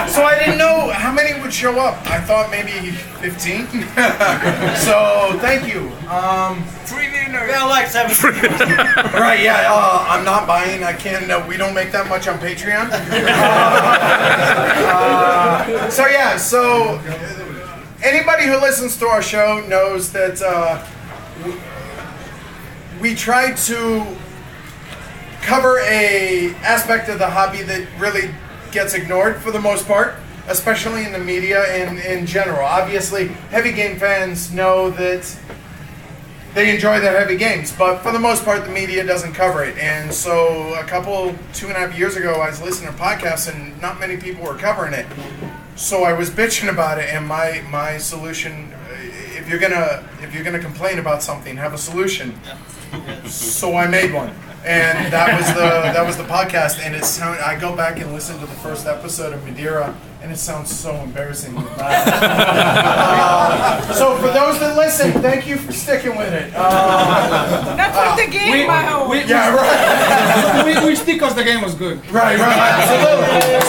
So I didn't know how many would show up. I thought maybe 15. So thank you. Free dinner. We got like 7. Right, yeah, I'm not buying. I can't, we don't make that much on Patreon. So anybody who listens to our show knows that we try to cover a aspect of the hobby that really gets ignored for the most part, especially in the media and in general. Obviously, heavy game fans know that they enjoy their heavy games, but for the most part, the media doesn't cover it. And so 2.5 years ago, I was listening to podcasts and not many people were covering it. So I was bitching about it, and my solution, if you're gonna complain about something, have a solution. So I made one. And that was the podcast, and I go back and listen to the first episode of Madeira, and it sounds so embarrassing. So for those that listen, thank you for sticking with it. That's what the game, I hope. Yeah, right. We stick because the game was good. Right, absolutely.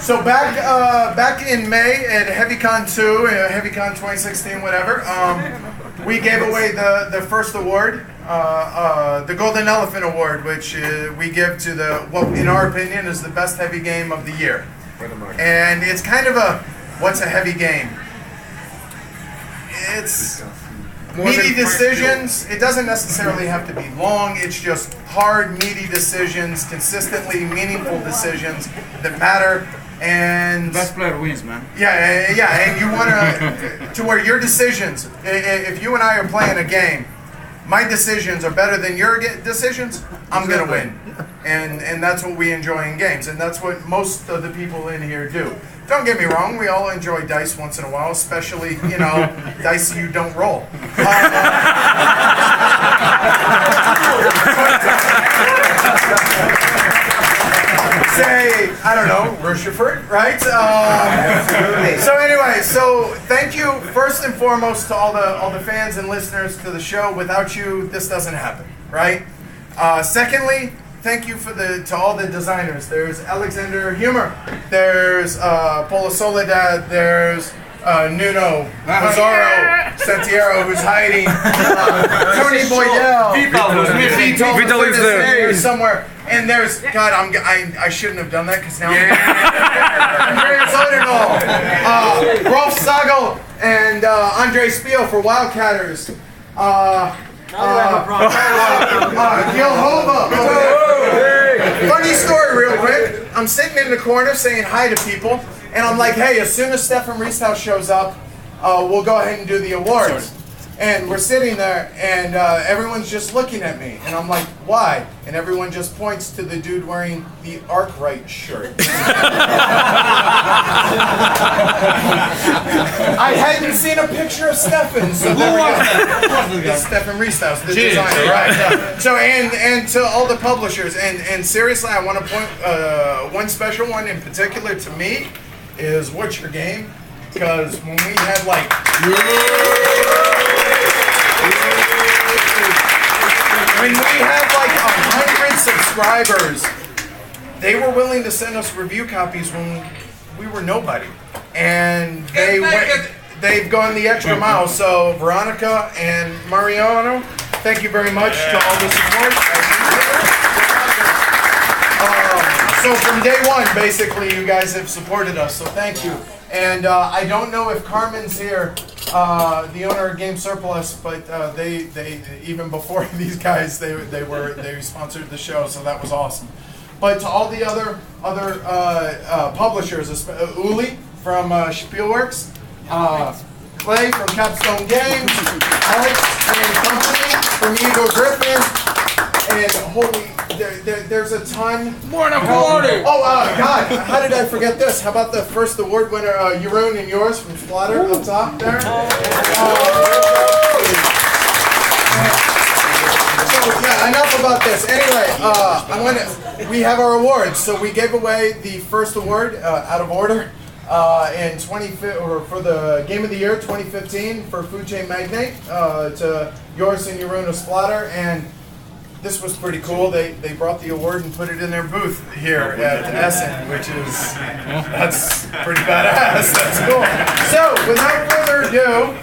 So back in May at HeavyCon 2, HeavyCon 2016, whatever. We gave away the first award, the Golden Elephant Award, which we give to what, in our opinion, is the best heavy game of the year. And it's kind of what's a heavy game? It's meaty decisions. It doesn't necessarily have to be long. It's just hard, meaty decisions, consistently meaningful decisions that matter. And Best player wins, man. Yeah, and you want to where your decisions, if you and I are playing a game, my decisions are better than your decisions, I'm going to win. And that's what we enjoy in games, and that's what most of the people in here do. Don't get me wrong, we all enjoy dice once in a while, especially, dice you don't roll. Say, I don't know, Rochefort, right? So anyway, so thank you first and foremost to all the fans and listeners to the show. Without you, this doesn't happen, right? Secondly, thank you to all the designers. There's Alexander Humer, there's Polo Soledad, there's Nuno, Pizarro, Santiago, who's hiding, Tony Boydell, Vito is there somewhere, and there's I shouldn't have done that because now I'm Rolf Sagel and Andre Spiel for Wildcatters. Gil Hova. Funny story, real quick. I'm sitting in the corner saying hi to people. And I'm like, hey, as soon as Stefan Riesthouse shows up, we'll go ahead and do the awards. And we're sitting there, and everyone's just looking at me. And I'm like, why? And everyone just points to the dude wearing the Arkwright shirt. I hadn't seen a picture of Stefan, so there we go. It's Stefan Riesthouse, the designer, right? So, and to all the publishers, and seriously, I want to point one special one in particular to me. Is What's Your Game? Because when we had when we had 100 subscribers, they were willing to send us review copies when we were nobody, and they've gone the extra mile. So Veronica and Mariano, thank you very much to all the support. So from day one, basically, you guys have supported us, so thank you. And I don't know if Carmen's here, the owner of Game Surplus, but they even before these guys, they sponsored the show, so that was awesome. But to all the other publishers, Uli from Spielworks, Clay from Capstone Games, Alex and Company from Eagle Griffin, and there's a ton. More than quality. Oh, God, how did I forget this? How about the first award winner, Jeroen and yours from Slaughter up top there? So, enough about this. Anyway, we have our awards. So we gave away the first award out of order for the Game of the Year 2015 for Food Chain Magnate to yours and Jeroen of Slaughter, and this was pretty cool. They brought the award and put it in their booth here at Essen, which is that's pretty badass. That's cool. So without further ado,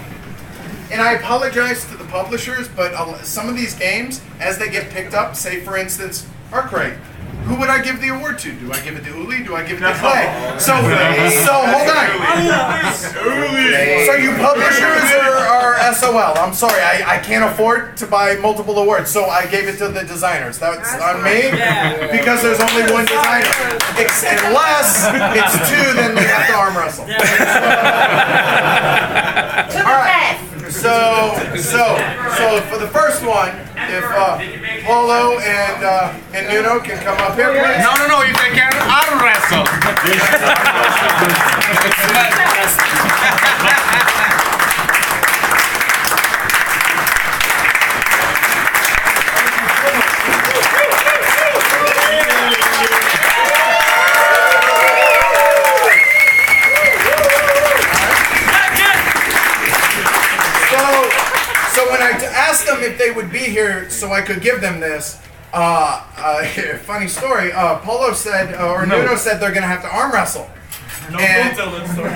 and I apologize to the publishers, but some of these games, as they get picked up, say for instance, Arkwright. Who would I give the award to? Do I give it to Uli? Do I give it to Clay? So hold on. So you publishers are SOL. I'm sorry, I can't afford to buy multiple awards, so I gave it to the designers. That's on me, because there's only one designer. Unless it's two, then they have to arm wrestle. All right. So for the first one, if Polo and Nuno can come up here, please. No, you can arm wrestle. So when I asked them if they would be here so I could give them this, funny story, Polo said, or Nuno said they're going to have to arm wrestle. No, don't tell that story.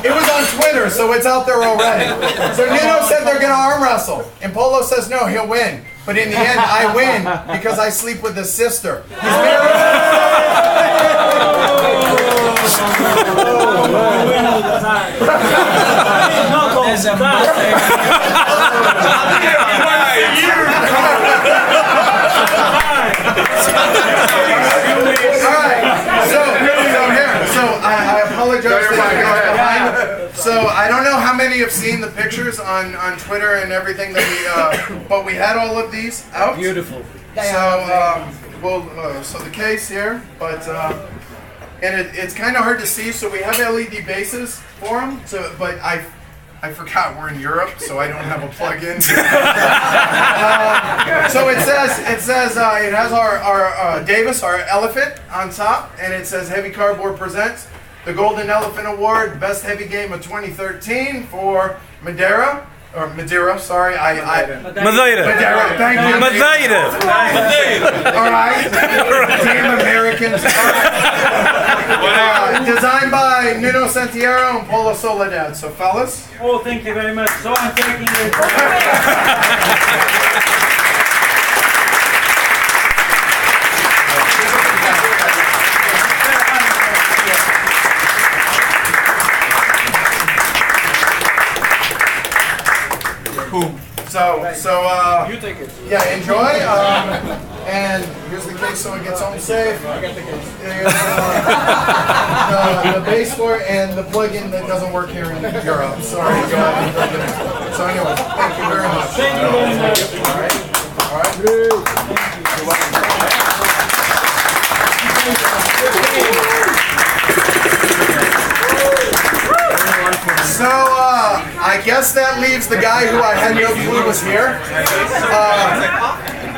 No. It was on Twitter, so it's out there already. So Nuno said they're going to arm wrestle, and Polo says no, he'll win. But in the end, I win because I sleep with his sister. He's married. So I apologize. So I don't know how many have seen the pictures on Twitter and everything that but we had all of these out. Beautiful. So the case here, but and it's kind of hard to see. So we have LED bases for them. So, but I forgot we're in Europe, so I don't have a plug-in. So it has our Davis, our elephant, on top, and it says Heavy Cardboard presents the Golden Elephant Award, Best Heavy Game of 2013 for Madeira. Or Madeira, sorry. Madeira. Madeira, thank you. Madeira. All right. Damn Americans. Designed by Nuno Santiago and Polo Soledad. So, fellas. Oh, thank you very much. So I'm taking it. You take it. Yeah, enjoy. And here's the case so it gets home safe. I got the case. The base for it and the plug-in that doesn't work here in Europe. Sorry, go ahead and plug it in. So anyway, thank you very much. Thank you very much. All right. So, I guess that leaves the guy who I had no clue was here.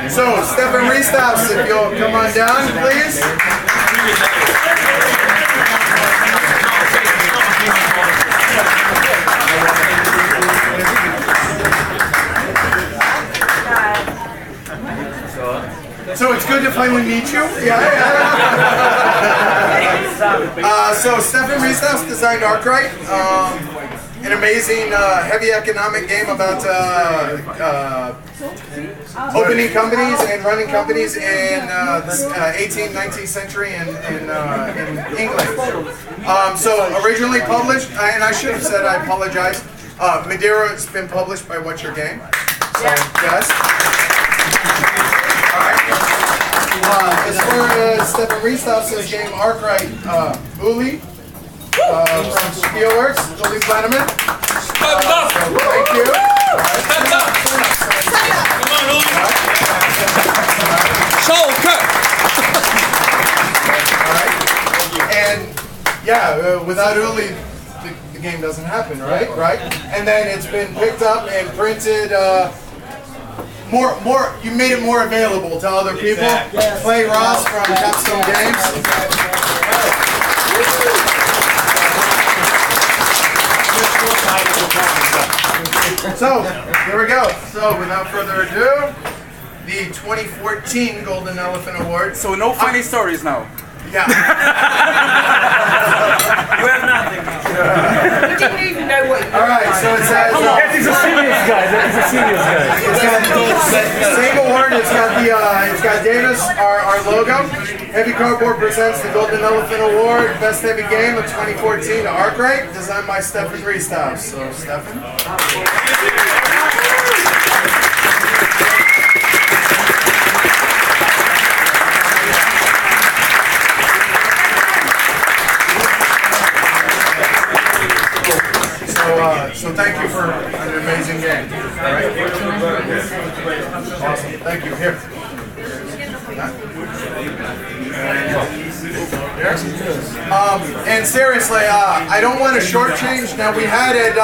So, Stefan Riestaus, if you'll come on down, please. So it's good to finally meet you. Yeah. So Stefan Riestaus designed Arkwright, an amazing heavy economic game about opening companies and running companies in the 18th, 19th century in England. So originally published, and I should have said I apologize. Madeira has been published by What's Your Game? So yes. As far as Stefan Riestaus' game Arkwright, Uli from Spielworks, Uli Planeman. Thank you. And yeah, without Uli, the game doesn't happen, right? Right? And then it's been picked up and printed. You made it more available to other people. Yes. Clay Ross from Capstone Games. So, here we go. So, without further ado, the 2014 Golden Elephant Award. So no funny stories now. Yeah. You have nothing. You didn't even know what you All right, so it says... He's a serious guy. He's a serious guy. It's got the same award. It's got Davis, our logo. Heavy Cardboard presents the Golden Elephant Award, Best Heavy Game of 2014 to Arc Rate, designed by Stefan Riestaus. So, Stefan. So thank you for an amazing game. All right. Awesome. Thank you. Here. And seriously, I don't want to shortchange. Now we had at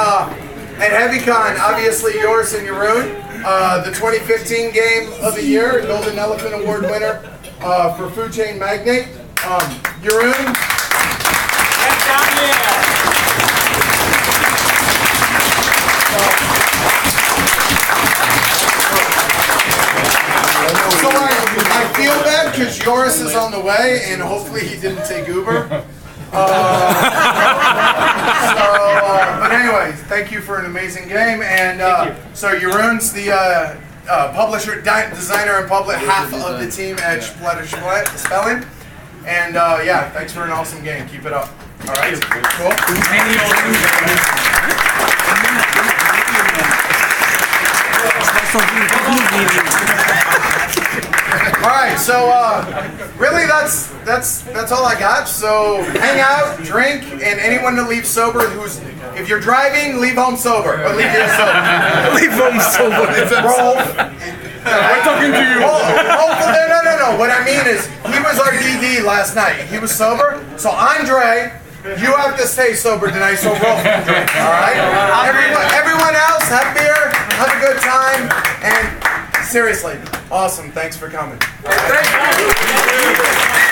HeavyCon, obviously yours and Jeroen, the 2015 game of the year, Golden Elephant Award winner for Food Chain Magnate. Jeroen. So I feel bad because Joris is on the way, and hopefully he didn't take Uber. But anyways, thank you for an amazing game. And so Jeroen's the publisher, designer, and public half of the team at Spelling. And yeah, thanks for an awesome game. Keep it up. All right, cool. All right, so really that's all I got. So hang out, drink, and anyone that leaves sober, if you're driving, leave home sober. Or leave here sober. Leave home sober. Rolf. We're talking to you. No. What I mean is, he was our DD last night. He was sober. So Andre, you have to stay sober tonight. So Rolf can drink. All right. Everyone else, have beer, have a good time, and seriously, awesome. Thanks for coming. Thank you.